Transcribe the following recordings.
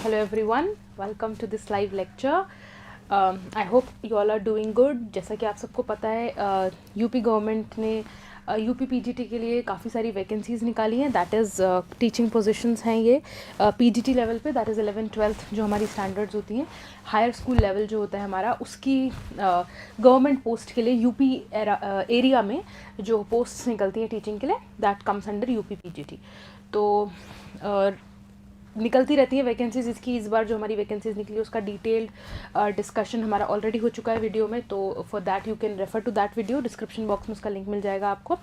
Hello everyone, welcome to this live lecture. I hope you all are doing good. जैसा कि आप सबको पता है यूपी गवर्नमेंट ने यूपी पीजीटी के लिए काफ़ी सारी वैकेंसीज़ निकाली हैं. दैट इज़ टीचिंग पोजीशंस हैं ये पीजीटी लेवल पे. दैट इज़ 11th-12th जो हमारी स्टैंडर्ड्स होती हैं. हायर स्कूल लेवल जो होता है हमारा, उसकी गवर्नमेंट पोस्ट के लिए यूपी एरिया में जो पोस्ट्स निकलती हैं टीचिंग के लिए, that comes under UP PGT. तो निकलती रहती है वैकेंसीज इसकी. इस बार जो हमारी वैकेंसीज निकली उसका डिटेल्ड डिस्कशन हमारा ऑलरेडी हो चुका है वीडियो में. तो for that you can refer to that video. Description box में उसका लिंक मिल जाएगा आपको.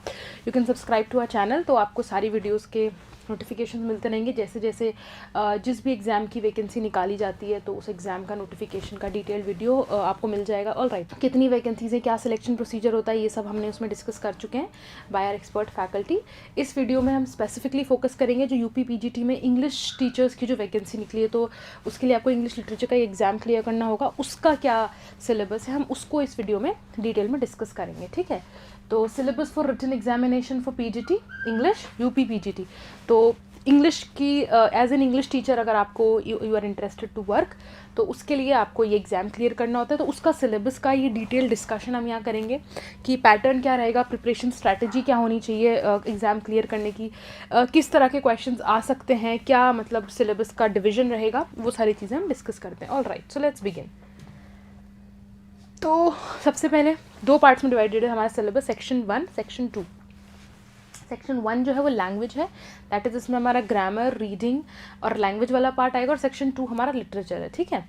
You can subscribe to our channel, तो आपको सारी वीडियोस के नोटिफिकेशन मिलते रहेंगे. जैसे जैसे जिस भी एग्ज़ाम की वैकेंसी निकाली जाती है तो उस एग्ज़ाम का नोटिफिकेशन का डिटेल वीडियो आपको मिल जाएगा. ऑल राइट, कितनी वैकेंसीज है, क्या सिलेक्शन प्रोसीजर होता है, ये सब हमने उसमें डिस्कस कर चुके हैं बाय आवर एक्सपर्ट फैकल्टी. इस वीडियो में हम स्पेसिफिकली फोकस करेंगे जो यूपी पीजीटी में इंग्लिश टीचर्स की जो वैकेंसी निकली है. तो उसके लिए आपको इंग्लिश लिटरेचर का एग्ज़ाम क्लियर करना होगा. उसका क्या सिलेबस है, हम उसको इस वीडियो में डिटेल में डिस्कस करेंगे. ठीक है, तो syllabus for written examination for PGT English UP PGT. तो इंग्लिश की एज एन इंग्लिश टीचर अगर आपको you are interested to work, तो उसके लिए आपको ये एग्ज़ाम क्लियर करना होता है. तो उसका सिलेबस का ये डिटेल डिस्कशन हम यहाँ करेंगे कि पैटर्न क्या रहेगा, प्रिपरेशन स्ट्रैटेजी क्या होनी चाहिए एग्ज़ाम क्लियर करने की, किस तरह के क्वेश्चंस आ सकते हैं, क्या मतलब सिलेबस का डिवीजन रहेगा, वो सारी चीज़ें हम डिस्कस करते हैं. All right, so let's begin. तो सबसे पहले दो पार्ट्स में डिवाइडेड है हमारा सिलेबस, सेक्शन 1, सेक्शन 2. सेक्शन 1 जो है वो लैंग्वेज है. दैट इज़ इसमें हमारा ग्रामर, रीडिंग और लैंग्वेज वाला पार्ट आएगा. और सेक्शन 2 हमारा लिटरेचर है. ठीक है,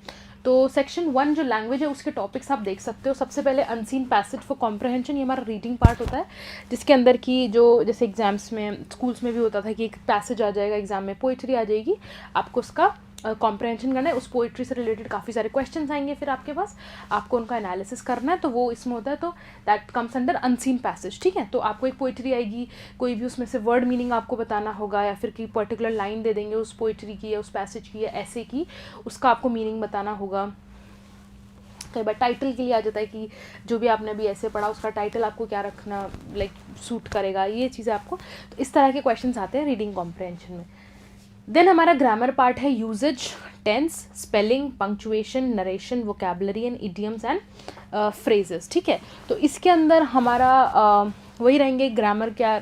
तो सेक्शन 1 जो लैंग्वेज है उसके टॉपिक्स आप देख सकते हो. सबसे पहले अनसीन पैसेज फॉर कॉम्प्रहेंशन, ये हमारा रीडिंग पार्ट होता है, जिसके अंदर की जो जैसे एग्जाम्स में स्कूल्स में भी होता था कि एक पैसेज आ जाएगा एग्जाम में, पोइट्री आ जाएगी, आपको उसका कॉम्प्रहेंशन करना है. उस पोइट्री से रिलेटेड काफ़ी सारे क्वेश्चंस आएंगे फिर आपके पास, आपको उनका एनालिसिस करना है. तो वो इसमें होता है, तो that comes under unseen passage. ठीक है, तो आपको एक पोइट्री आएगी, कोई भी उसमें से वर्ड मीनिंग आपको बताना होगा, या फिर कोई पर्टिकुलर लाइन दे देंगे उस पोइट्री की या उस पैसेज की या ऐसे की, उसका आपको मीनिंग बताना होगा. कई बार टाइटल के लिए आ जाता है कि जो भी आपने अभी ऐसे पढ़ा उसका टाइटल आपको क्या रखना लाइक सूट करेगा, ये चीज़ें आपको. तो इस तरह के क्वेश्चंस आते हैं रीडिंग कॉम्प्रहेंशन में. देन हमारा ग्रामर पार्ट है, usages, tense, spelling, punctuation, narration, vocabulary and idioms and phrases. ठीक है, तो इसके अंदर हमारा वही रहेंगे ग्रामर क्या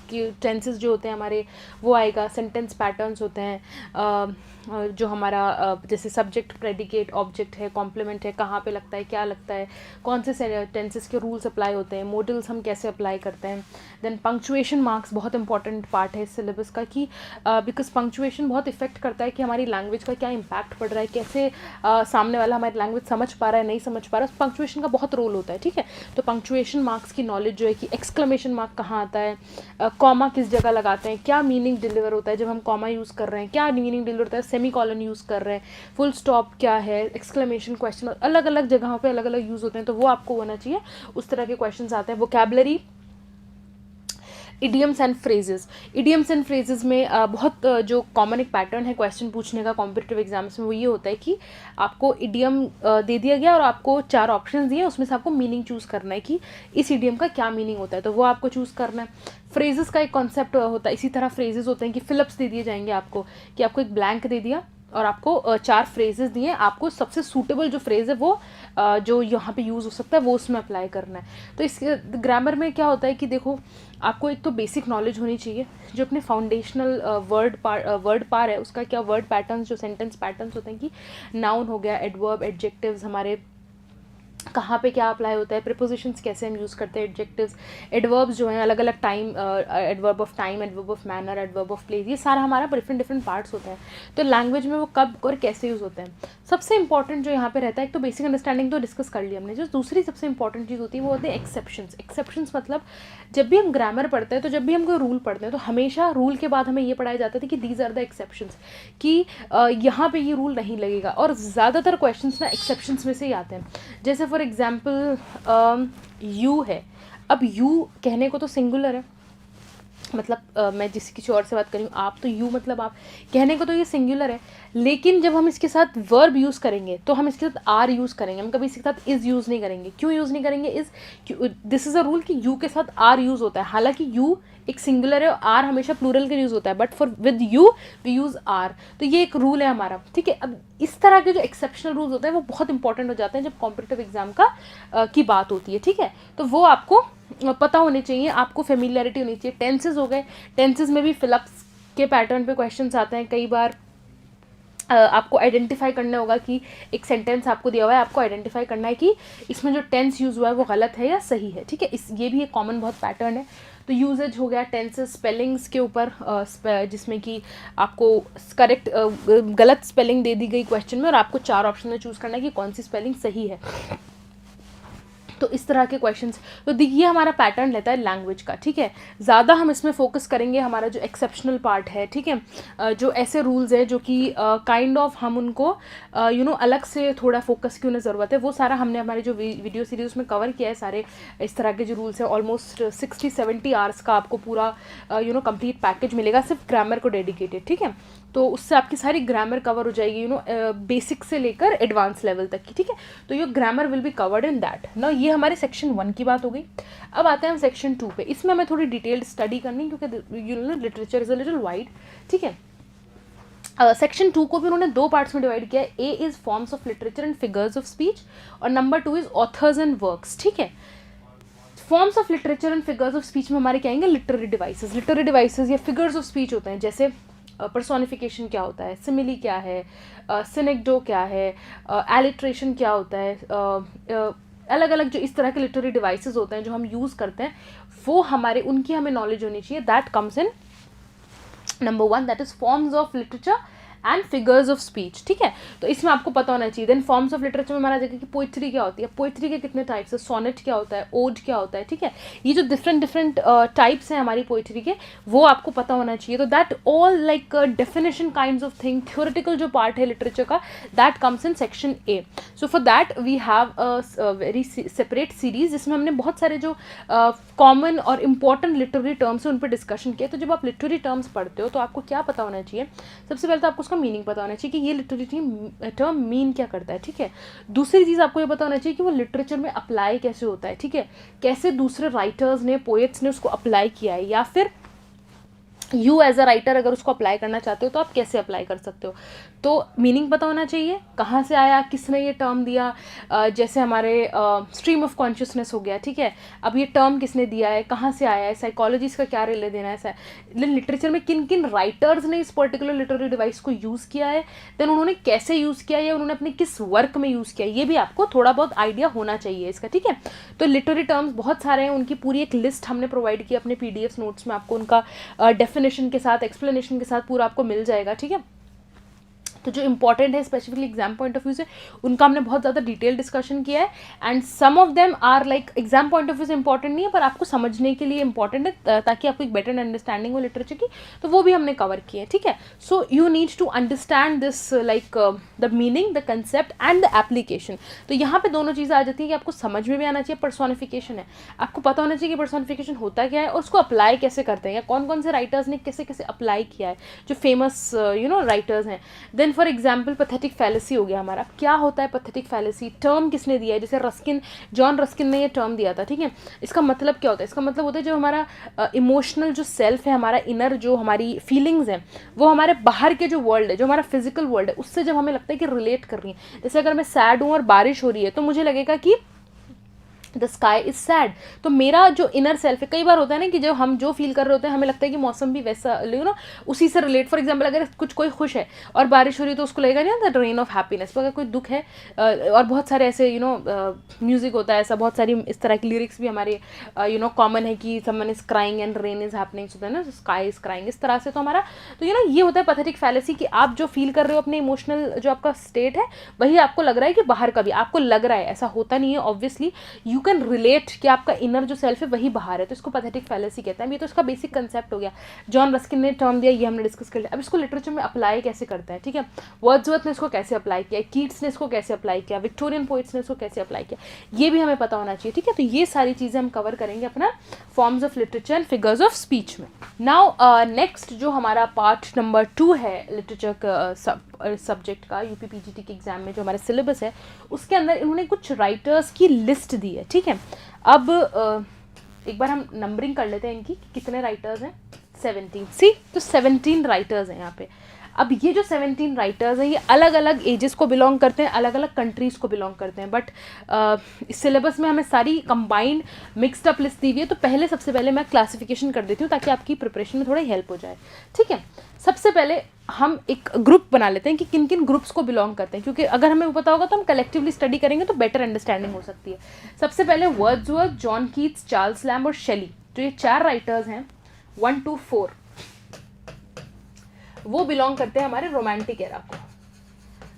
कि टेंसेस जो होते हैं हमारे वो आएगा, सेंटेंस पैटर्न्स होते हैं, जो हमारा जैसे सब्जेक्ट, प्रेडिकेट, ऑब्जेक्ट है, कॉम्प्लीमेंट है, कहाँ पे लगता है, क्या लगता है, कौन से टेंसेस के रूल्स अप्लाई होते हैं, मॉडल्स हम कैसे अप्लाई करते हैं. देन पंक्चुएशन मार्क्स बहुत इंपॉर्टेंट पार्ट है इस सिलेबस का, कि बिकॉज पंक्चुएशन बहुत इफेक्ट करता है कि हमारी लैंग्वेज का क्या इम्पैक्ट पड़ रहा है, कैसे सामने वाला हमारी लैंग्वेज समझ पा रहा है, नहीं समझ पा रहा है. पंक्चुएशन का बहुत रोल होता है. ठीक है, तो पंक्चुएशन मार्क्स की नॉलेज जो है कि एक्सक्लेमेशन मार्क कहाँ आता है, कॉमा किस जगह लगाते हैं, क्या मीनिंग डिलीवर होता है जब हम कॉमा यूज़ कर रहे हैं, क्या मीनिंग डिलीवर होता है सेमी कॉलन यूज़ कर रहे हैं, फुल स्टॉप क्या है, एक्सक्लेमेशन क्वेश्चन अलग अलग जगहों पे अलग अलग यूज़ होते हैं. तो वो आपको होना चाहिए. उस तरह के क्वेश्चंस आते हैं. Vocabulary, idioms and phrases. Idioms and phrases में बहुत जो कॉमन एक पैटर्न है क्वेश्चन पूछने का कॉम्पिटिटिव एग्जाम्स में, वो ये होता है कि आपको इडियम दे दिया गया और आपको 4 ऑप्शन दिए, उसमें से आपको मीनिंग चूज़ करना है कि इस इडियम का क्या मीनिंग होता है, तो वो आपको चूज़ करना है. फ्रेजेस का एक कॉन्सेप्ट होता है, इसी तरह फ्रेजेस होते हैं कि फिलअप्स दे दिए जाएंगे आपको, कि आपको एक ब्लैंक दे दिया और आपको 4 फ्रेजेस दिए, आपको सबसे सूटेबल जो फ्रेज़ है वो जो यहाँ पे यूज़ हो सकता है वो उसमें अप्लाई करना है. तो इस ग्रामर में क्या होता है कि देखो, आपको एक तो बेसिक नॉलेज होनी चाहिए, जो अपने फाउंडेशनल वर्ड पार है उसका क्या, वर्ड पैटर्न्स, जो सेंटेंस पैटर्न्स होते हैं कि नाउन हो गया, एडवर्ब, एडजेक्टिव्स हमारे कहाँ पे क्या अप्लाई होता है, प्रीपोजिशंस कैसे हम यूज़ करते हैं, एडजेक्टिव्स, एडवर्ब्स जो हैं अलग अलग time, adverb of time, adverb of manner, adverb of place, ये सारा हमारा डिफरेंट पार्ट्स होते हैं. तो लैंग्वेज में वो कब और कैसे यूज़ होते हैं. सबसे इंपॉर्टेंट जो यहाँ पे रहता है, एक तो बेसिक अंडरस्टैंडिंग तो डिस्कस कर लिया हमने. जो दूसरी सबसे इंपॉर्टेंट चीज़ होती है वो होती है एक्सेप्शंस. एक्सेप्शंस मतलब जब भी हम ग्रामर पढ़ते हैं, तो जब भी हम कोई रूल पढ़ते हैं, तो हमेशा रूल के बाद हमें ये पढ़ाया जाता था कि दीज आर द एक्सेप्शंस, कि यहाँ पे ये रूल नहीं लगेगा. और ज़्यादातर क्वेश्चंस ना एक्सेप्शंस में से ही आते हैं. जैसे फॉर एग्जाम्पल यू है, अब यू कहने को तो सिंगुलर है, मतलब मैं जिस किसी और से बात करूँ आप, तो यू मतलब आप, कहने को तो ये सिंगुलर है, लेकिन जब हम इसके साथ वर्ब यूज़ करेंगे तो हम इसके साथ आर यूज़ करेंगे, हम कभी इसके साथ इज़ यूज़ नहीं करेंगे। क्यों यूज़ नहीं करेंगे is? This is a rule कि यू के साथ आर यूज़ होता है, हालांकि यू एक सिंगुलर है और आर हमेशा प्लूरल के यूज़ होता है, but for with you we use are. तो ये एक रूल है हमारा, ठीक है। अब इस तरह के जो एक्सेप्शनल रूल्स होते हैं वो बहुत इंपॉर्टेंट हो जाते हैं जब कॉम्पिटिटिव एग्जाम का की बात होती है, ठीक है। तो वो आपको पता होने चाहिए, आपको फेमिलियरिटी होनी चाहिए। टेंसेज हो गए, टेंसेज में भी फिलअप्स के पैटर्न पे क्वेश्चंस आते हैं कई बार। आपको आइडेंटिफाई करना होगा कि एक सेंटेंस आपको दिया हुआ है, आपको आइडेंटिफाई करना है कि इसमें जो टेंस यूज़ हुआ है वो गलत है या सही है, ठीक है। ये भी एक कॉमन बहुत पैटर्न है। तो यूजेज हो गया टेंसेस, स्पेलिंग्स के ऊपर, जिसमें कि आपको करेक्ट गलत स्पेलिंग दे दी गई क्वेश्चन में और आपको 4 ऑप्शन में चूज़ करना है कि कौन सी स्पेलिंग सही है। तो इस तरह के क्वेश्चंस, तो ये हमारा पैटर्न रहता है लैंग्वेज का, ठीक है। ज़्यादा हम इसमें फोकस करेंगे हमारा जो एक्सेप्शनल पार्ट है, ठीक है। जो ऐसे रूल्स है जो कि काइंड ऑफ हम उनको अलग से थोड़ा फोकस की उन्हें ज़रूरत है, वो सारा हमने हमारी जो वीडियो सीरीज में कवर किया है। सारे इस तरह के जो रूल्स हैं, ऑलमोस्ट 60-70 आवर्स का आपको पूरा कंप्लीट पैकेज मिलेगा सिर्फ ग्रामर को डेडिकेटेड, ठीक है। तो उससे आपकी सारी ग्रामर कवर हो जाएगी, बेसिक से लेकर एडवांस लेवल तक की, ठीक है। तो your grammar will be covered in that ना। ये हमारे सेक्शन 1 की बात हो गई। अब आते हैं हम सेक्शन 2 पे। इसमें हमें थोड़ी डिटेल्ड स्टडी करनी, क्योंकि literature is a little wide, ठीक है। सेक्शन 2 को भी उन्होंने 2 पार्ट्स में डिवाइड किया है। A is forms of literature and figures of speech, और number 2 is authors and works, ठीक है। Forms of literature and figures of speech में हमारे क्या आएंगे? Literary devices. लिटरेरी डिवाइसेस या फिगर्स ऑफ स्पीच होते हैं, जैसे पर्सोनिफिकेशन क्या होता है, सिमिली क्या है, सिनेक्डो क्या है, एलिट्रेशन क्या होता है, अलग अलग जो इस तरह के लिटरेरी डिवाइसेस होते हैं जो हम यूज़ करते हैं, वो हमारे उनकी हमें नॉलेज होनी चाहिए। That comes in number 1, that is forms of literature and figures of speech, ठीक है। तो इसमें आपको पता होना चाहिए। देन फॉर्म्स ऑफ लिटरेचर में हमारा देखिए कि पोइट्री क्या होती है, पोइट्री के कितने टाइप्स है, सोनेट क्या होता है, ओड क्या होता है, ठीक है। ये जो डिफरेंट टाइप्स हैं हमारी पोइट्री के, वो आपको पता होना चाहिए। तो that all like definition kinds of thing, theoretical जो पार्ट है लिटरेचर का, that comes in section A. So for that we have a very separate series, जिसमें हमने बहुत सारे जो कॉमन और इम्पॉर्टेंट लिटरेरी टर्म्स है उन पर डिस्कशन किया। तो जब आप लिटरेरी टर्म्स पढ़ते हो तो आपको क्या पता होना चाहिए? सबसे पहले तो आपको उसका मीनिंग पता होना चाहिए कि ये लिटरेरी टर्म मीन क्या करता है, ठीक है। दूसरी चीज़ आपको ये पता होना चाहिए कि वो लिटरेचर में अप्लाई कैसे होता है, ठीक है। कैसे दूसरे राइटर्स ने, पोएट्स ने उसको अप्लाई किया है, या फिर यू एज अ राइटर अगर उसको अप्लाई करना चाहते हो तो आप कैसे अप्लाई कर सकते हो। तो मीनिंग पता होना चाहिए, कहाँ से आया, किसने ये टर्म दिया। जैसे हमारे स्ट्रीम ऑफ कॉन्शियसनेस हो गया, ठीक है। अब ये टर्म किसने दिया है, कहाँ से आया है, साइकोलॉजी का क्या रिले देना है, लिटरेचर में किन किन राइटर्स ने इस पर्टिकुलर लिटरेरी डिवाइस को यूज़ किया है, देन उन्होंने कैसे यूज़ किया है, उन्होंने अपने किस वर्क में यूज़ किया है, ये भी आपको थोड़ा बहुत आइडिया होना चाहिए इसका, ठीक है। तो लिटरेरी टर्म्स बहुत सारे हैं, उनकी पूरी एक लिस्ट हमने प्रोवाइड की अपने PDF नोट्स में, आपको उनका डेफिनेशन के साथ, एक्सप्लेनेशन के साथ पूरा आपको मिल जाएगा, ठीक है। तो जो इंपॉर्टेंट है specifically exam point of view से, उनका हमने बहुत ज़्यादा डिटेल डिस्कशन किया है। And some of them are like exam point of view से इंपॉर्टेंट नहीं है, पर आपको समझने के लिए इंपॉर्टेंट है, ताकि आपको एक बेटर अंडरस्टैंडिंग हो लिटरेचर की, तो वो भी हमने कवर किए, ठीक है। So you need to understand this like the meaning, the concept and the application. तो यहाँ पे दोनों चीज़ें आ जाती है कि आपको समझ में भी आना चाहिए पर्सोनिफिकेशन है, आपको पता होना चाहिए कि पर्सोनिफिकेशन होता क्या है और उसको अप्लाई कैसे करते हैं, या कौन कौन से राइटर्स ने कैसे कैसे अप्लाई किया है, जो फेमस राइटर्स हैं। Then for example pathetic fallacy हो गया हमारा। क्या होता है पैथेटिक फैलेसी, टर्म किसने दिया है? जैसे जॉन रस्किन ने ये टर्म दिया था, ठीक है। इसका मतलब क्या होता है? इसका मतलब होता है जो हमारा इमोशनल जो सेल्फ है, हमारा इनर जो हमारी फीलिंग्स हैं, वो हमारे बाहर के जो वर्ल्ड है, जो हमारा फिजिकल वर्ल्ड है, उससे जब हमें लगता है कि रिलेट कर रही है। जैसे अगर मैं सैड हूँ और बारिश हो रही है तो मुझे लगेगा कि द स्काई इज सैड। तो मेरा जो इनर सेल्फ है, कई बार होता है ना कि जो हम जो फील कर रहे होते हैं हमें लगता है कि मौसम भी वैसा उसी से रिलेट। फॉर एग्जाम्पल अगर कोई खुश है और बारिश हो रही है तो उसको लगेगा नहीं द रेन ऑफ हैप्पीनेस। अगर कोई दुख है और बहुत सारे ऐसे म्यूजिक होता है ऐसा, बहुत सारी इस तरह की लिरिक्स भी हमारे कॉमन है कि someone is crying and rain is happening, होता है ना, स्काई इज क्राइंग, इस तरह से। तो हमारा तो ये होता है पैथेटिक फैलेसी कि आप जो फील कर रहे हो अपने इमोशनल जो आपका स्टेट है, वही आपको लग रहा है कि बाहर का भी आपको लग रहा है। ऐसा होता नहीं है ऑब्वियसली। यू कैन रिलेट कि आपका इनर जो सेल्फ है वही बाहर है, तो इसको पैथेटिक फैलेसी कहते हैं। ये तो इसका बेसिक कंसेप्ट हो गया, जॉन रस्किन ने टर्म दिया, ये हमने डिस्कस कर लिया। अब इसको लिटरेचर में अप्लाई कैसे करते हैं, ठीक है, वर्ड्सवर्थ ने इसको कैसे अप्लाई किया, कीट्स ने इसको कैसे अप्लाई किया, विक्टोरियन पोइट्स ने इसको कैसे अप्लाई किया, ये भी हमें पता होना चाहिए, ठीक है। तो ये सारी चीज़ें हम कवर करेंगे अपना forms of literature and figures of speech में। नाउ नेक्स्ट जो हमारा पार्ट नंबर 2 है लिटरेचर का सब्जेक्ट का, यूपी पीजीटी के एग्जाम में जो हमारा सिलेबस है उसके अंदर इन्होंने कुछ राइटर्स की लिस्ट दी है, ठीक है। अब एक बार हम नंबरिंग कर लेते हैं इनकी कि कितने राइटर्स हैं। 17 सी, तो 17 राइटर्स हैं यहाँ पे। अब ये जो 17 राइटर्स हैं ये अलग अलग एजेस को बिलोंग करते हैं, अलग अलग कंट्रीज़ को बिलोंग करते हैं, बट इस सिलेबस में हमें सारी कंबाइंड मिक्सड अप लिस्ट दी हुई है। तो पहले सबसे पहले मैं क्लासिफिकेशन कर देती हूँ ताकि आपकी प्रिपरेशन में थोड़ा हेल्प हो जाए, ठीक है। सबसे पहले हम एक ग्रुप बना लेते हैं कि किन किन ग्रुप्स को बिलोंग करते हैं, क्योंकि अगर हमें पता होगा तो हम कलेक्टिवली स्टडी करेंगे तो बेटर अंडरस्टैंडिंग हो सकती है। सबसे पहले Wordsworth, John Keats, Charles lamb और शेली, जो ये 4 राइटर्स हैं 1 to 4, वो बिलोंग करते हैं हमारे रोमांटिक एरा को,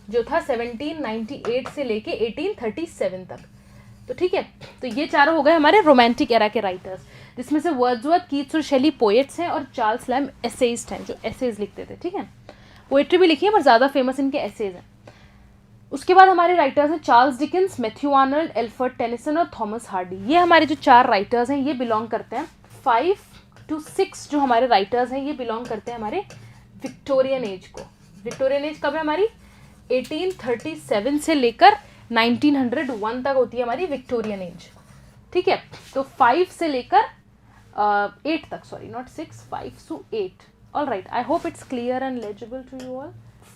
जो था 1798 से लेके 1837 तक। तो ठीक है, तो ये चारों हो गए हमारे रोमांटिक एरा के राइटर्स, जिसमें से वर्ड्सवर्थ, कीट्स और शेली पोएट्स हैं और चार्ल्स लैम्ब एसेइस्ट हैं, जो एसेज लिखते थे, ठीक है। पोएट्री भी लिखी है पर ज़्यादा फेमस इनके एसेज हैं। उसके बाद हमारे राइटर्स हैं Charles Dickens, Matthew Arnold, Alfred Tennyson और थॉमस हार्डी। ये हमारे जो 4 राइटर्स हैं ये बिलोंग करते हैं 5 to 6 जो हमारे राइटर्स हैं ये बिलोंग करते हैं हमारे विक्टोरियन एज को। विक्टोरियन एज कब है हमारी? 1837 से लेकर 1901 तक होती है हमारी विक्टोरियन एज, ठीक है। तो 5 से लेकर 8 तक, sorry not 6, 5 to 8। All right, I hope it's clear and legible to you all.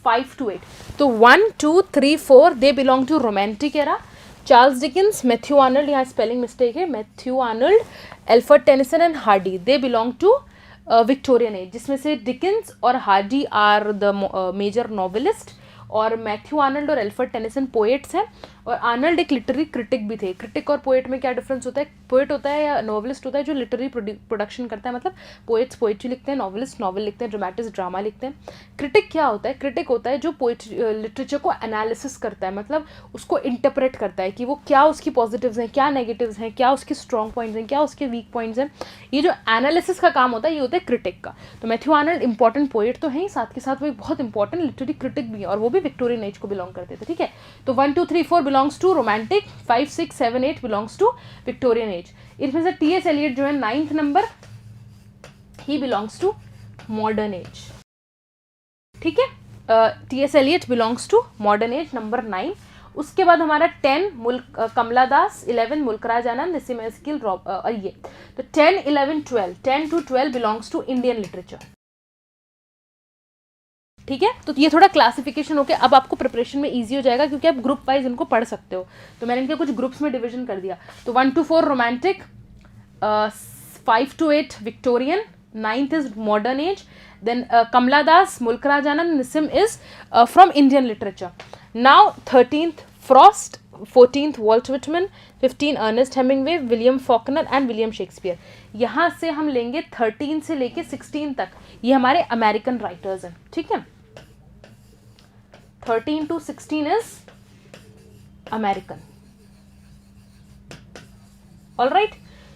5 to 8, तो 1 2 3 4 they belong to romantic era. Charles Dickens, Matthew Arnold, यहाँ स्पेलिंग मिस्टेक है, Matthew Arnold, Alfred Tennyson and Hardy, they belong to Victorian age, जिसमें से Dickens और Hardy are the major novelist और Matthew Arnold और Alfred Tennyson poets हैं। और Arnold एक लिटरेरी क्रिटिक भी थे। क्रिटिक और पोएट में क्या डिफरेंस होता है? पोएट होता है या नॉवलिस्ट होता है जो लिटरेरी प्रोडक्शन करता है, मतलब पोएट्स पोएट्री लिखते हैं, नॉवलिस्ट नॉवल लिखते हैं, ड्रामेटिस्ट ड्रामा लिखते हैं। क्रिटिक क्या होता है? क्रिटिक होता है जो लिटरेचर को एनालिसिस करता है, मतलब उसको इंटरप्रेट करता है कि वो क्या उसकी पॉजिटिव्स हैं, क्या नेगेटिव्स हैं, क्या उसके स्ट्रॉन्ग पॉइंट्स हैं, क्या उसके वीक पॉइंट्स हैं। ये जो एनालिसिस का काम होता है ये होता है क्रिटिक का। तो मैथ्यू आर्नल्ड इंपॉर्टेंट पोएट तो है ही, साथ के साथ वो एक बहुत इंपॉर्टेंट लिटरेरी क्रिटिक भी है, और वो भी विक्टोरियन एज को बिलोंग करते थे, ठीक है। तो 1 2 3 4 belongs to romantic, 5 6 7 8 belongs to Victorian age. इसमें से टी.एस. एलियट जो है 9th number, he belongs to modern age, ठीक है। T S. Eliot belongs to modern age, number 9। उसके बाद हमारा 10 कमला दास, 11 मुल्कराज आनंद, नसीम एस्किल, ये तो 10 11 12, 10 to 12 belongs to Indian literature, ठीक है। तो ये थोड़ा क्लासिफिकेशन होके अब आपको प्रिपरेशन में इजी हो जाएगा, क्योंकि आप ग्रुप वाइज इनको पढ़ सकते हो। तो मैंने इनके कुछ ग्रुप्स में डिवीजन कर दिया। तो 1 to 4 romantic, 5 to 8 Victorian, 9th is modern age, then Kamala Das, Mulk Raj Anand, Nissim is from Indian literature. Now 13th Frost, 14th Walt Whitman, 15 Ernest Hemingway, William Faulkner and William Shakespeare. यहाँ से हम लेंगे 13 से लेके 16 तक, ये हमारे अमेरिकन राइटर्स हैं, ठीक है। 13 to 16 is American, all right.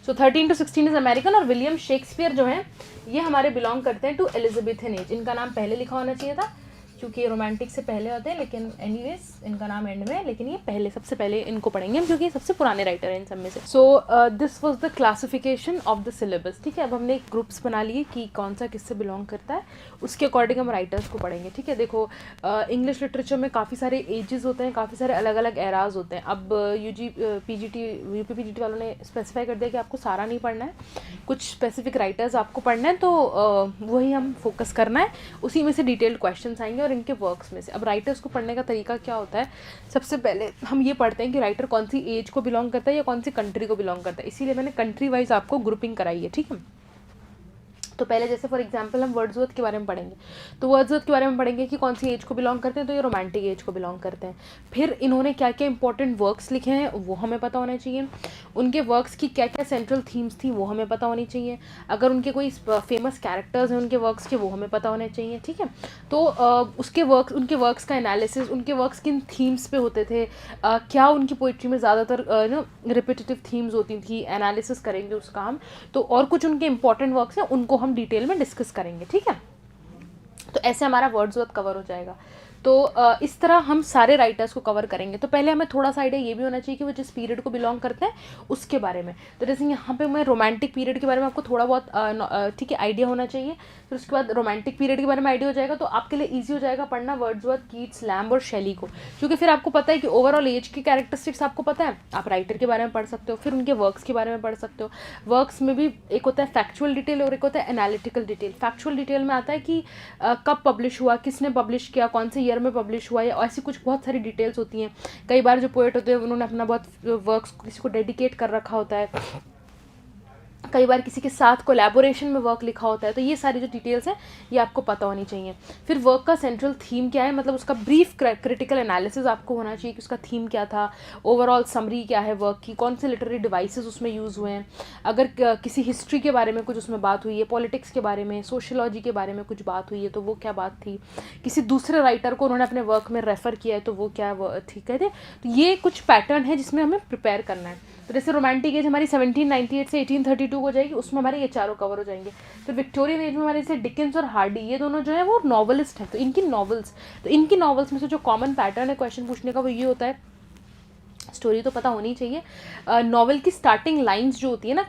So 13 to 16 is American. और विलियम शेक्सपियर जो हैं ये हमारे बिलोंग करते हैं टू एलिजाबेथन एज। इनका नाम पहले लिखा होना चाहिए था क्योंकि रोमांटिक से पहले होते हैं, लेकिन एनीवेज इनका नाम एंड में है, लेकिन ये पहले सबसे पहले इनको पढ़ेंगे हम क्योंकि ये सबसे पुराने राइटर हैं इन सब में से। So this was the classification of the syllabus, ठीक है। अब हमने ग्रुप्स बना लिए कि कौन सा किससे बिलोंग करता है, उसके अकॉर्डिंग हम राइटर्स को पढ़ेंगे, ठीक है। देखो इंग्लिश लिटरेचर में काफ़ी सारे एजेस होते हैं, काफ़ी सारे अलग अलग एराज होते हैं। अब यूपी पीजीटी वालों ने स्पेसिफाई कर दिया कि आपको सारा नहीं पढ़ना है, कुछ स्पेसिफिक राइटर्स आपको पढ़ना है, तो वही हम फोकस करना है, उसी में से डिटेल्ड क्वेश्चन आएंगे और इनके वर्क्स में से। अब राइटर्स को पढ़ने का तरीका क्या होता है? सबसे पहले हम ये पढ़ते हैं कि राइटर कौन सी एज को बिलोंग करता है या कौन सी कंट्री को बिलोंग करता है, इसीलिए मैंने कंट्री वाइज आपको ग्रुपिंग कराई है, ठीक है। तो पहले जैसे फॉर एग्जांपल हम वर्ड्सवर्थ के बारे में पढ़ेंगे, तो वर्ड्सवर्थ के बारे में पढ़ेंगे कि कौन सी एज को बिलोंग करते हैं, तो ये रोमांटिक एज को बिलोंग करते हैं। फिर इन्होंने क्या क्या इंपॉर्टेंट वर्क्स लिखे हैं वो हमें पता होने चाहिए, उनके वर्क्स की क्या क्या सेंट्रल थीम्स थी वो हमें पता होनी चाहिए, अगर उनके कोई फेमस कैरेक्टर्स हैं उनके वर्क्स के वो हमें पता होने चाहिए, ठीक है। तो उनके वर्क्स का एनालिसिस, उनके वर्क्स किन थीम्स पे होते थे, क्या उनकी पोइट्री में ज़्यादातर रिपीटेटिव थीम्स होती थी, एनालिसिस करेंगे उसका हम। तो और कुछ उनके इंपॉर्टेंट वर्क्स हैं उनको हम डिटेल में डिस्कस करेंगे, ठीक है। तो ऐसे हमारा वर्ड्सवर्थ कवर हो जाएगा। तो इस तरह हम सारे राइटर्स को कवर करेंगे। तो पहले हमें थोड़ा सा आइडिया ये भी होना चाहिए कि वो जिस पीरियड को बिलोंग करते हैं उसके बारे में। तो जैसे यहाँ पे मैं रोमांटिक पीरियड के बारे में आपको थोड़ा बहुत ठीक है आइडिया होना चाहिए। फिर उसके बाद रोमांटिक पीरियड के बारे में आइडिया हो जाएगा, तो आपके लिए ईजी हो जाएगा पढ़ना वर्ड्सवर्थ, कीट्स, लैम्ब और शेली को, क्योंकि फिर आपको पता है कि ओवरऑल एज की कैरेक्टरिस्टिक्स आपको पता है, आप राइटर के बारे में पढ़ सकते हो, फिर उनके वर्क्स के बारे में पढ़ सकते हो। वर्क्स में भी एक होता है फैक्चुअल डिटेल और एक होता है एनालिटिकल डिटेल। फैक्चुअल डिटेल में आता है कि कब पब्लिश हुआ, किसने पब्लिश किया, कौन से ईयर में पब्लिश हुआ, या ऐसी कुछ बहुत सारी डिटेल्स होती हैं। कई बार जो पोएट होते हैं उन्होंने अपना बहुत वर्क्स किसी को डेडिकेट कर रखा होता है, कई बार किसी के साथ कोलैबोरेशन में वर्क लिखा होता है। तो ये सारी जो डिटेल्स हैं ये आपको पता होनी चाहिए। फिर वर्क का सेंट्रल थीम क्या है, मतलब उसका ब्रीफ क्रिटिकल एनालिसिस आपको होना चाहिए कि उसका थीम क्या था, ओवरऑल समरी क्या है वर्क की, कौन से लिटरेरी डिवाइसेस उसमें यूज़ हुए हैं, अगर किसी हिस्ट्री के बारे में कुछ उसमें बात हुई है, पॉलिटिक्स के बारे में, सोशियोलॉजी के बारे में कुछ बात हुई है तो वो क्या बात थी, किसी दूसरे राइटर को उन्होंने अपने वर्क में रेफ़र किया है तो वो क्या थी, कहते। तो ये कुछ पैटर्न है जिसमें हमें प्रिपेयर करना है। तो जैसे रोमांटिक एज हमारी 1798 से 1832 हो जाएगी, उसमें हमारे ये चारों कवर हो जाएंगे। तो विक्टोरियन एज में हमारे जैसे डिकेंस और हार्डी, ये दोनों जो है वो नॉवलिस्ट हैं, तो इनकी नॉवेल्स में से जो कॉमन पैटर्न है क्वेश्चन पूछने का वो ये होता है, स्टोरी तो पता होनी चाहिए, नॉवेल की स्टार्टिंग लाइंस जो होती है ना,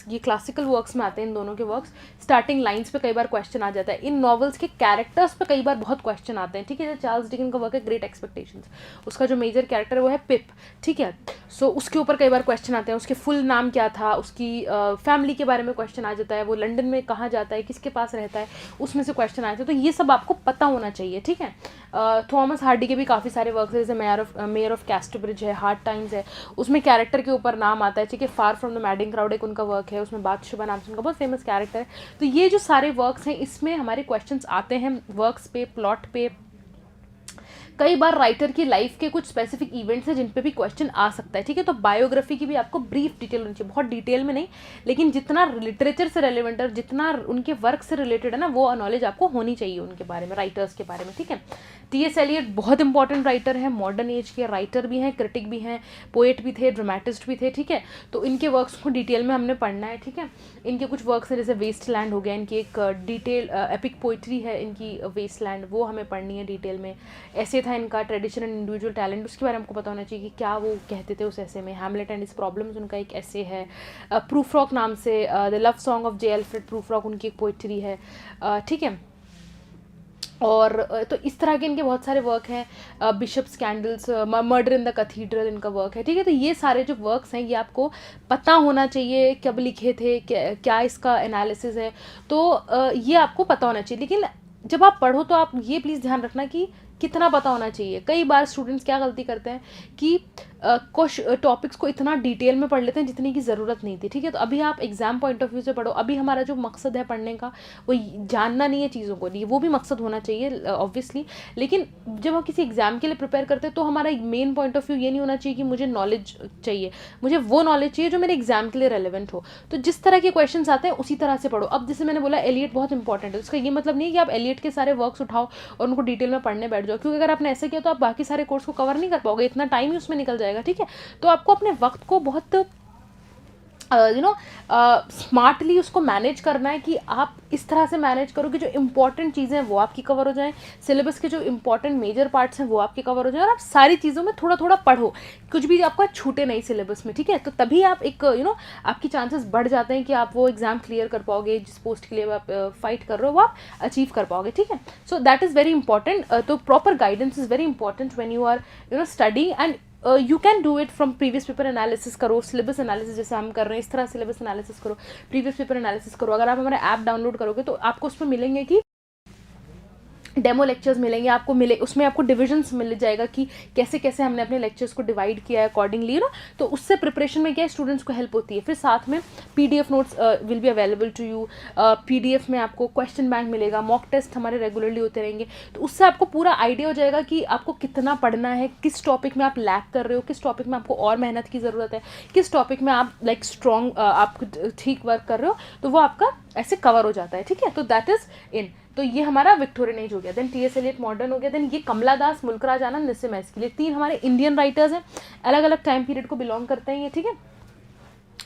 ये क्लासिकल वर्क्स में आते हैं इन दोनों के वर्क्स, स्टार्टिंग लाइंस पे कई बार क्वेश्चन आ जाता है। इन नॉवेल्स के कैरेक्टर्स पे कई बार बहुत क्वेश्चन आते हैं, ठीक है। जैसे चार्ल्स डिकन का वर्क है ग्रेट एक्सपेक्टेशंस, उसका जो मेजर कैरेक्टर है वो है पिप, ठीक है। सो उसके ऊपर कई बार क्वेश्चन आते हैं, उसके फुल नाम क्या था, उसकी फैमिली के बारे में क्वेश्चन आ जाता है, वो लंदन में कहाँ जाता है, किसके पास रहता है, उसमें से क्वेश्चन आते हैं। तो ये सब आपको पता होना चाहिए, ठीक है। थॉमस हार्डी के भी काफ़ी सारे वर्क्स है, जैसे मेयर ऑफ कैस्टरब्रिज है, हार्ड टाइम्स है, उसमें कैरेक्टर के ऊपर नाम आता है, ठीक है। Far from the madding crowd एक उनका वर्क है, उसमें बादशुबा नाम से उनका बहुत फेमस कैरेक्टर है। तो ये जो सारे वर्क्स हैं इसमें हमारे क्वेश्चंस आते हैं वर्क्स पे, प्लॉट पे। कई बार राइटर की लाइफ के कुछ स्पेसिफिक इवेंट्स हैं जिन पे भी क्वेश्चन आ सकता है, ठीक है। तो बायोग्राफी की भी आपको ब्रीफ डिटेल होनी चाहिए, बहुत डिटेल में नहीं, लेकिन जितना लिटरेचर से रेलिवेंट और जितना उनके वर्क से रिलेटेड है ना वो नॉलेज आपको होनी चाहिए उनके बारे में, राइटर्स के बारे में, ठीक है। टी.एस. एलियट बहुत इंपॉर्टेंट राइटर है, मॉडर्न एज के राइटर भी हैं, क्रिटिक भी हैं, पोएट भी थे, ड्रामेटिस्ट भी थे, ठीक है। तो इनके वर्क्स को डिटेल में हमने पढ़ना है, ठीक है। इनके कुछ वर्क्स हैं जैसे वेस्टलैंड हो गया, इनकी एक डिटेल एपिक पोइट्री है इनकी वेस्टलैंड, वो हमें पढ़नी है डिटेल में। ऐसे था इनका ट्रेडिशन एंड इंडिविजुअल टैलेंट, उसके बारे में हमको पता होना चाहिए कि क्या वो कहते थे उस ऐसे में। हैमलेट एंड इस प्रॉब्लम्स उनका एक ऐसे है। प्रूफ्रॉक नाम से the love song of J Alfred Prufrock उनकी एक पोइट्री है, ठीक है। और तो इस तरह के इनके बहुत सारे वर्क हैं। Bishop scandals, murder in the cathedral इनका वर्क है, ठीक है। तो ये सारे जो वर्क्स हैं ये आपको पता होना चाहिए कब लिखे थे, क्या इसका एनालिसिस है, तो ये आपको पता होना चाहिए। लेकिन जब आप पढ़ो तो आप ये प्लीज़ ध्यान रखना कि कितना पता होना चाहिए। कई बार स्टूडेंट्स क्या गलती करते हैं कि कुछ टॉपिक्स को इतना डिटेल में पढ़ लेते हैं जितनी की ज़रूरत नहीं थी, ठीक है। तो अभी आप एग्ज़ाम पॉइंट ऑफ व्यू से पढ़ो, अभी हमारा जो मकसद है पढ़ने का वो जानना नहीं है चीज़ों को, नहीं वो भी मकसद होना चाहिए ऑब्वियसली, लेकिन जब हम किसी एग्ज़ाम के लिए प्रिपेयर करते हैं तो हमारा मेन पॉइंट ऑफ व्यू ये नहीं होना चाहिए कि मुझे नॉलेज चाहिए, मुझे वो नॉलेज चाहिए जो मेरे एग्ज़ाम के लिए रेलिवेंट हो। तो जिस तरह के क्वेश्चन आते हैं उसी तरह से पढ़ो। अब जैसे मैंने बोला एलियट बहुत इंपॉर्टेंट है, उसका ये मतलब नहीं है कि आप एलियट के सारे वर्क्स उठाओ और उनको डिटेल में पढ़ने बैठ जाओ, क्योंकि अगर आपने ऐसा किया तो आप बाकी सारे कोर्स को कवर नहीं कर पाओगे, इतना टाइम ही उसमें निकल जाएगा, ठीक है। तो आपको अपने वक्त को बहुत स्मार्टली उसको मैनेज करना है कि आप इस तरह से मैनेज करो कि जो इंपॉर्टेंट चीज़ें हैं वो आपकी कवर हो जाएं, सिलेबस के जो इंपॉर्टेंट मेजर पार्ट्स हैं वो आपके कवर हो जाएं, और आप सारी चीज़ों में थोड़ा थोड़ा पढ़ो, कुछ भी आपका छूटे नहीं सिलेबस में, ठीक है। तो तभी आप एक आपकी चांसेस बढ़ जाते हैं कि आप वो एग्ज़ाम क्लियर कर पाओगे, जिस पोस्ट के लिए आप फाइट कर रहे हो वो आप अचीव कर पाओगे, ठीक है। So that is very important. तो proper guidance is very important when you are studying, and you can do it from previous paper analysis करो, सिलेबस एनालिसिस जैसे हम कर रहे हैं इस तरह सिलेबस एनालिसिस करो, प्रीवियस पेपर एनालिसिस करो। अगर आप हमारा ऐप डाउनलोड करोगे तो आपको उसमें मिलेंगे कि डेमो लेक्चर्स मिलेंगे आपको, मिले उसमें आपको डिविजन्स मिल जाएगा कि कैसे कैसे हमने अपने लेक्चर्स को डिवाइड किया है अकॉर्डिंगली ना, तो उससे प्रिपरेशन में क्या है स्टूडेंट्स को हेल्प होती है। फिर साथ में PDF notes will be available to you, PDF में आपको क्वेश्चन बैंक मिलेगा, मॉक टेस्ट हमारे रेगुलरली होते रहेंगे, तो उससे आपको पूरा आइडिया हो जाएगा कि आपको कितना पढ़ना है, किस टॉपिक में आप लैक कर रहे हो, किस टॉपिक में आपको और मेहनत की ज़रूरत है, किस टॉपिक में आप लाइक स्ट्रॉन्ग आप ठीक वर्क कर रहे हो, तो वो आपका ऐसे कवर हो जाता है। ठीक है, तो दैट इज़ इन, तो ये हमारा विक्टोरियन एज हो गया, देन टी.एस. एलियट मॉडर्न हो गया, देन ये कमला दास, मुल्कराज आनंद, निस्सिम एस्किल, ये 3 हमारे इंडियन राइटर्स हैं, अलग अलग टाइम पीरियड को बिलोंग करते हैं ये। ठीक है,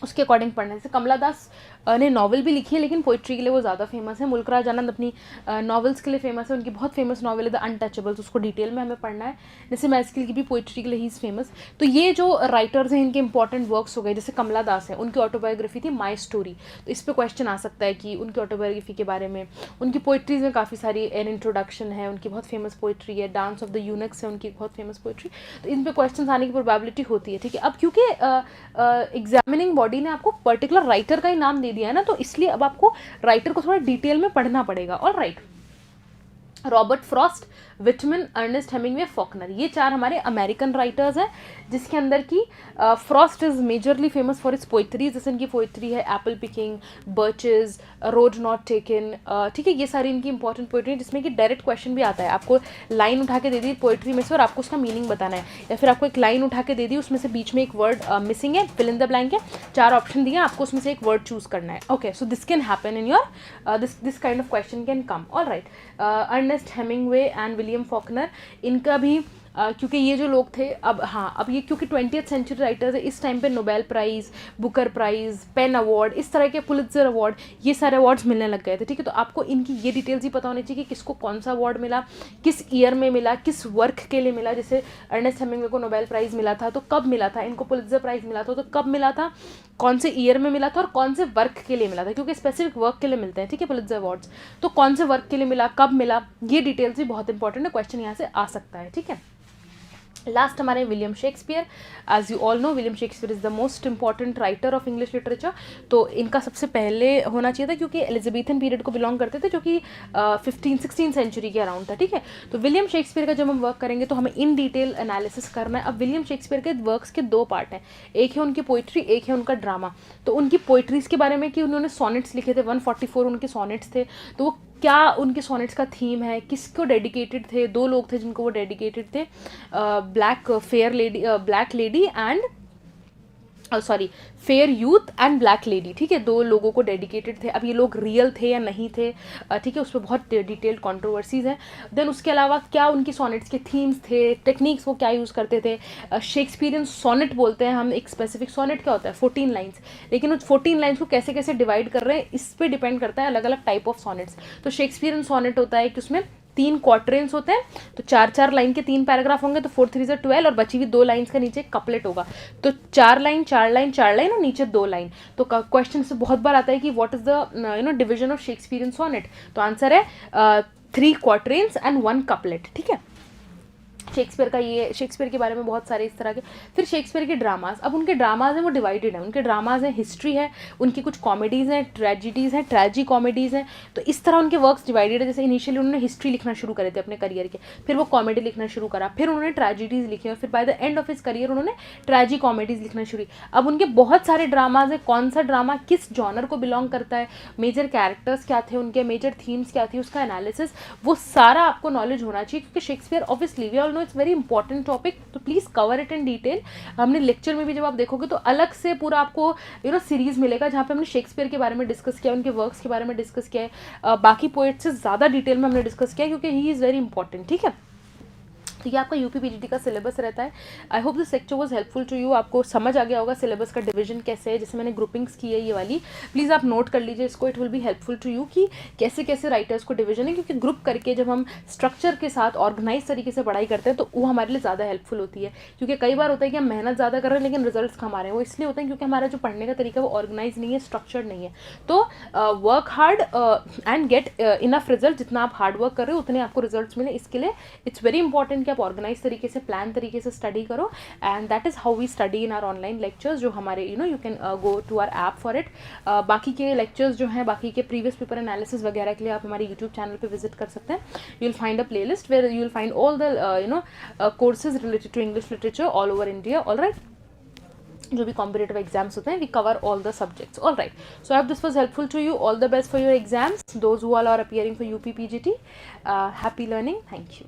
उसके अकॉर्डिंग पढ़ने से कमला दास ने नॉवल भी लिखी है लेकिन पोइट्री के लिए वो ज़्यादा फेमस है। मुल्कराज आनंद अपनी नॉवेल्स के लिए फेमस है, उनकी बहुत फेमस नॉवल है द अनटचेबल्स, उसको डिटेल में हमें पढ़ना है। जैसे मैस्किल की भी पोइट्री के लिए ही इज़ फेमस। तो ये जो राइटर्स हैं इनके इंपॉर्टेंट वर्क्स हो गए। जैसे कमला दास है, उनकी ऑटोबायोग्राफी थी माई स्टोरी, तो इस पर क्वेश्चन आ सकता है कि उनकी ऑटोबायोग्राफी के बारे में। उनकी पोइट्रीज में काफ़ी सारी एन इंट्रोडक्शन है, उनकी बहुत फेमस पोइट्री है, डांस ऑफ द यूनक्स है उनकी बहुत फेमस पोइट्री, तो इन पर क्वेश्चन आने की प्रोबेबिलिटी होती है। ठीक है, अब क्योंकि एग्जामिनिंग बॉडी ने आपको पर्टिकुलर राइटर का ही नाम दे दिया है ना, तो इसलिए अब आपको राइटर को थोड़ा डिटेल में पढ़ना पड़ेगा। All right, Robert Frost, Whitman, Ernest Hemingway, Faulkner, ये 4 हमारे अमेरिकन राइटर्स हैं, जिसके अंदर की Frost is majorly famous for its poetries. जैसे इनकी पोइट्री है apple picking, birches, road not taken. ठीक है, ये सारी इनकी इंपॉर्टेंट पोइट्री, जिसमें कि डायरेक्ट क्वेश्चन भी आता है, आपको लाइन उठा के दे दी पोइट्री में से और आपको उसका मीनिंग बताना है, या फिर आपको एक लाइन उठा के दे दी, उसमें से बीच में एक वर्ड मिसिंग है, फिल इन द ब्लैंक है, 4 ऑप्शन दिए, आपको उसमें से एक वर्ड चूज करना है। Okay, so this can happen in your this kind of question can come. All right, Ernest Hemingway and William Faulkner, इनका भी क्योंकि ये जो लोग थे, अब ये क्योंकि 20th सेंचुरी राइटर्स है, इस टाइम पे Nobel prize, Booker prize, PEN award, इस तरह के पुलित्ज़र अवार्ड, ये सारे अवार्ड्स मिलने लग गए थे। ठीक है, तो आपको इनकी ये डिटेल्स ही पता होनी चाहिए कि किसको कौन सा अवार्ड मिला, किस ईयर में मिला, किस वर्क के लिए मिला। जैसे अर्नेस्ट हेमिंगवे को नोबेल प्राइज़ मिला था तो कब मिला था, इनको पुलित्ज़र प्राइज़ मिला था तो कब मिला था, कौन से ईयर में मिला था और कौन से वर्क के लिए मिला था, क्योंकि स्पेसिफिक वर्क के लिए मिलते हैं। ठीक है, पुलित्ज़र अवार्ड्स, तो कौन से वर्क के लिए मिला, कब मिला, ये डिटेल्स भी बहुत इंपॉर्टेंट है, क्वेश्चन यहाँ से आ सकता है। ठीक है, लास्ट हमारे William Shakespeare. As you all know, William Shakespeare is the most important writer of English literature. तो इनका सबसे पहले होना चाहिए था, क्योंकि एलिजाबेथन पीरियड को बिलोंग करते थे, जो कि 15-16 सेंचुरी के अराउंड था। ठीक है, तो विलियम शेक्सपियर का जब हम वर्क करेंगे तो हमें इन डिटेल एनालिसिस करना है। अब विलियम शेक्सपियर के वर्क्स के 2 पार्ट हैं, एक है उनकी पोइट्री, एक है उनका ड्रामा। तो उनकी पोइट्रीज़ के बारे में कि उन्होंने सोनेट्स लिखे थे, 144 उनके सोनेट्स थे, तो वो क्या उनके सोनेट्स का थीम है, किसको डेडिकेटेड थे, 2 लोग थे जिनको वो डेडिकेटेड थे, black lady and fair youth and black lady. ठीक है, 2 लोगों को डेडिकेटेड थे। अब ये लोग रियल थे या नहीं थे, ठीक है, उस पर बहुत डिटेल्ड कंट्रोवर्सीज हैं। देन उसके अलावा क्या उनकी सोनेट्स के थीम्स थे, टेक्निक्स वो क्या यूज़ करते थे। शेक्सपियरियन सोनेट बोलते हैं हम, एक स्पेसिफिक सोनेट क्या होता है 14 लाइन्स, लेकिन उस 14 लाइन्स को कैसे कैसे डिवाइड कर रहे हैं इस पर डिपेंड करता है, अलग अलग टाइप ऑफ सोनेट्स। तो शेक्सपियरियन सोनेट होता है कि उसमें 3 क्वार्टरेंस होते हैं, तो 4-4 लाइन के 3 पैराग्राफ होंगे, तो 4 3 ज़ा 12 और बची हुई 2 लाइन्स का नीचे कपलेट होगा, तो 4 लाइन 4 लाइन 4 लाइन और नीचे 2 लाइन। तो क्वेश्चन से बहुत बार आता है कि what is the division of Shakespearean sonnet, तो आंसर है 3 क्वार्टरेंस एंड 1 कपलेट। ठीक है, शेक्सपियर के बारे में बहुत सारे इस तरह के। फिर शेक्सपियर के ड्रामाज, अब उनके ड्रामाज हैं वो डिवाइडेड हैं, उनके ड्रामाज हैं, हिस्ट्री है, उनकी कुछ कॉमेडीज़ हैं, ट्रेजिडीज़ हैं, ट्रेजी कॉमेडीज़ हैं, तो इस तरह उनके वर्क्स डिवाइडेड है। जैसे इनिशियली उन्होंने हिस्ट्री लिखना शुरू करे थे अपने करियर के, फिर वो कॉमेडी लिखना शुरू करा, फिर उन्होंने ट्रेजिडीज़ लिखी और फिर by the end of his career उन्होंने ट्रेजी कॉमेडीज़ लिखना शुरू। अब उनके बहुत सारे ड्रामाज हैं, कौन सा ड्रामा किस जॉनर को बिलोंग करता है, मेजर कैरेक्टर्स क्या थे उनके, मेजर थीम्स क्या थी, उसका एनालिसिस, वो सारा आपको नॉलेज होना चाहिए, क्योंकि Shakespeare obviously we all know it's very important topic, तो please cover it in detail. हमने लेक्चर में भी जब आप देखोगे तो अलग से पूरा आपको सीरीज मिलेगा जहाँ पे हमने शेक्सपियर के बारे में डिस्कस किया, उनके वर्क्स के बारे में डिस्कस किया है, बाकी पोएट्स से ज़्यादा डिटेल में हमने डिस्कस किया क्योंकि ही इज़ वेरी इंपॉर्टेंट। ठीक है, तो ये आपका यूपी पीजीटी का सिलेबस रहता है। I hope this lecture was helpful to you, आपको समझ आ गया होगा सिलेबस का डिवीजन कैसे है, जैसे मैंने ग्रुपिंग्स की है ये वाली, प्लीज़ आप नोट कर लीजिए इसको, it will be helpful to you कि कैसे कैसे राइटर्स को डिवीजन है, क्योंकि ग्रुप करके जब हम स्ट्रक्चर के साथ ऑर्गेनाइज तरीके से पढ़ाई करते हैं तो वो हमारे लिए ज़्यादा हेल्पफुल होती है। क्योंकि कई बार होता है कि हम मेहनत ज़्यादा कर रहे हैं लेकिन रिजल्ट्स कम आ रहे हैं, वो इसलिए होता है क्योंकि हमारा जो पढ़ने का तरीका है वो ऑर्गेनाइज नहीं है, स्ट्रक्चर्ड नहीं है। तो work hard and get enough result, जितना आप हार्ड वर्क कर रहे हो उतने आपको रिजल्ट्स मिले, इसके लिए इट्स वेरी इंपॉर्टेंट कि आप ऑर्गेनाइज तरीके से, प्लान तरीके से स्टडी करो, and that is how we study in our online lectures, जो हमारे you can go to our app for it. बाकी के लेक्चर्स जो हैं, बाकी के प्रीवियस पेपर एनालिसिस वगैरह के लिए आप हमारे यूट्यूब चैनल पर विजिट कर सकते हैं। You will find a playlist where you will find all the courses related to English literature all over India. All right, जो भी कॉम्पिटेटिव एग्जाम्स होते हैं, we cover all the subjects. All right, so I hope this was helpful to you. All the best for your exams, those who are appearing for UP PGT. Happy learning, thank you.